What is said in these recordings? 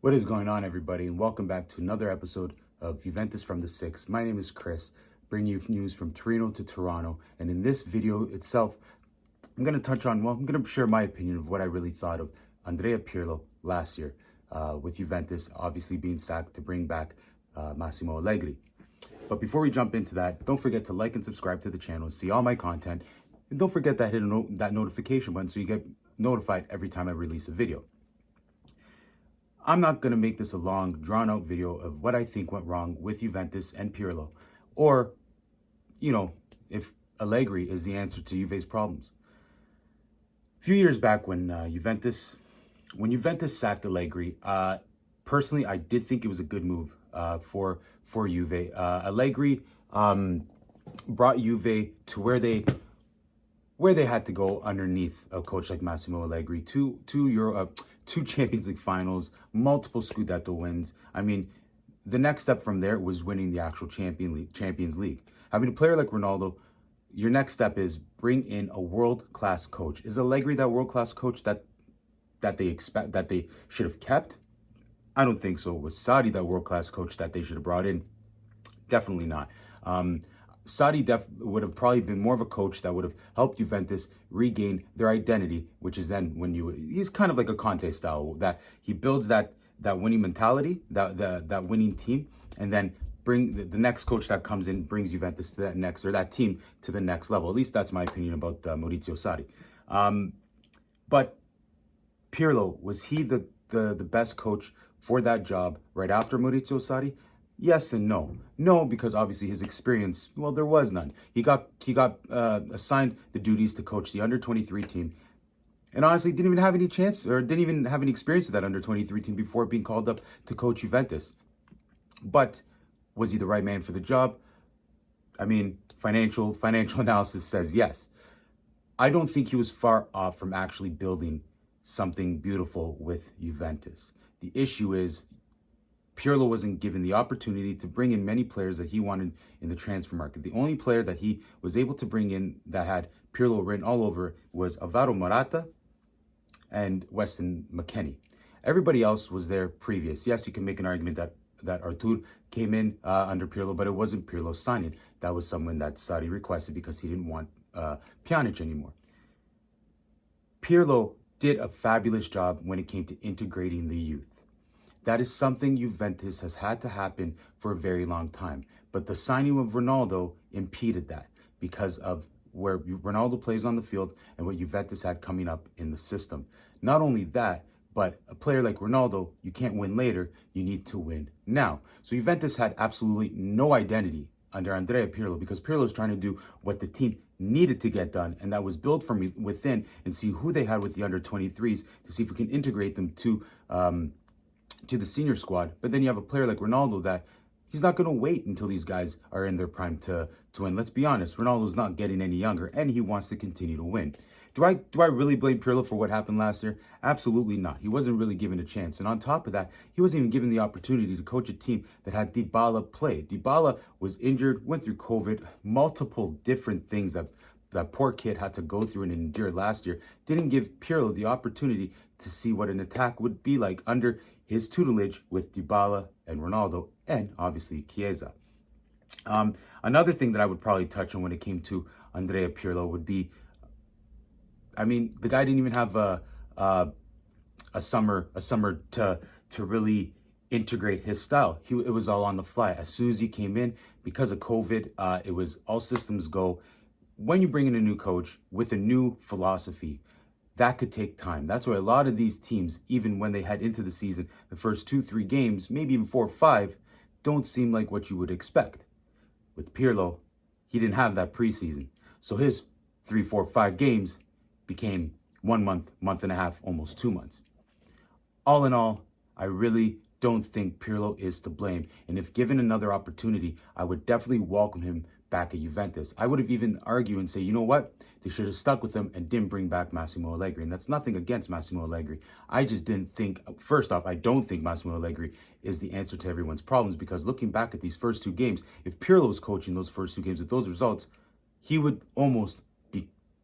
What is going on, everybody, and welcome back to another episode of Juventus from the Six. My name is Chris, bringing you news from Torino to Toronto, and in this video itself, I'm going to share my opinion of what I really thought of Andrea Pirlo last year with Juventus, obviously being sacked to bring back Massimo Allegri. But before we jump into that, don't forget to like and subscribe to the channel and see all my content, and don't forget that hit that notification button so you get notified every time I release a video. I'm not going to make this a long, drawn-out video of what I think went wrong with Juventus and Pirlo, or, if Allegri is the answer to Juve's problems. A few years back when Juventus sacked Allegri, personally, I did think it was a good move for Juve. Allegri brought Juve to where they had to go underneath a coach like Massimo Allegri. Two Champions League finals, multiple Scudetto wins. I mean, the next step from there was winning the actual Champions League. Having a player like Ronaldo, your next step is bring in a world-class coach. Is Allegri that world-class coach that they should have kept? I don't think so. Was Sarri that world-class coach that they should have brought in? Definitely not. Sarri would have probably been more of a coach that would have helped Juventus regain their identity, which is then he's kind of like a Conte style, that he builds that winning mentality, that winning team, and then bring the next coach that comes in brings Juventus to that team to the next level. At least that's my opinion about Maurizio Sarri. But Pirlo, was he the best coach for that job right after Maurizio Sarri? Yes and no. No, because obviously his experience, well, there was none. He got assigned the duties to coach the under-23 team, and honestly didn't even have any chance, or didn't even have any experience of that under-23 team before being called up to coach Juventus. But was he the right man for the job? I mean, financial analysis says yes. I don't think he was far off from actually building something beautiful with Juventus. The issue is Pirlo wasn't given the opportunity to bring in many players that he wanted in the transfer market. The only player that he was able to bring in that had Pirlo written all over was Alvaro Morata and Weston McKennie. Everybody else was there previous. Yes, you can make an argument that Artur came in under Pirlo, but it wasn't Pirlo signing. That was someone that Sarri requested because he didn't want Pjanic anymore. Pirlo did a fabulous job when it came to integrating the youth. That is something Juventus has had to happen for a very long time. But the signing of Ronaldo impeded that because of where Ronaldo plays on the field and what Juventus had coming up in the system. Not only that, but a player like Ronaldo, you can't win later, you need to win now. So Juventus had absolutely no identity under Andrea Pirlo because Pirlo is trying to do what the team needed to get done, and that was built from within and see who they had with the under-23s to see if we can integrate them to the senior squad. But then you have a player like Ronaldo that he's not going to wait until these guys are in their prime to win. Let's be honest, Ronaldo's not getting any younger, and he wants to continue to win. Do I really blame Pirlo for what happened last year? Absolutely not. He wasn't really given a chance. And on top of that, he wasn't even given the opportunity to coach a team that had Dybala play. Dybala was injured, went through COVID, multiple different things that poor kid had to go through and endure last year. Didn't give Pirlo the opportunity to see what an attack would be like under his tutelage with Dybala and Ronaldo, and obviously Chiesa. Another thing that I would probably touch on when it came to Andrea Pirlo would be, I mean, the guy didn't even have a summer to really integrate his style. It was all on the fly. As soon as he came in, because of COVID, it was all systems go. When you bring in a new coach with a new philosophy, that could take time. That's why a lot of these teams, even when they head into the season, the first 2-3 games, maybe even 4 or 5, don't seem like what you would expect. With Pirlo, he didn't have that preseason. So his 3, 4, 5 games became 1 month, month and a half, almost 2 months. All in all, I really don't think Pirlo is to blame. And if given another opportunity, I would definitely welcome him back at Juventus. I would have even argued and say, you know what? They should have stuck with him and didn't bring back Massimo Allegri. And that's nothing against Massimo Allegri. I just didn't think, first off, I don't think Massimo Allegri is the answer to everyone's problems, because looking back at these first 2 games, if Pirlo was coaching those first 2 games with those results, he would almost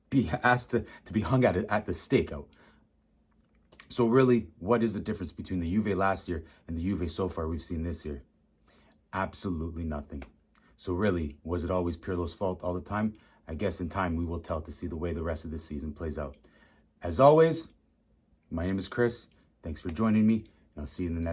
be asked to be hung at the stake out. So really, what is the difference between the Juve last year and the Juve so far we've seen this year? Absolutely nothing. So really, was it always Pirlo's fault all the time? I guess in time we will tell to see the way the rest of this season plays out. As always, my name is Chris. Thanks for joining me, and I'll see you in the next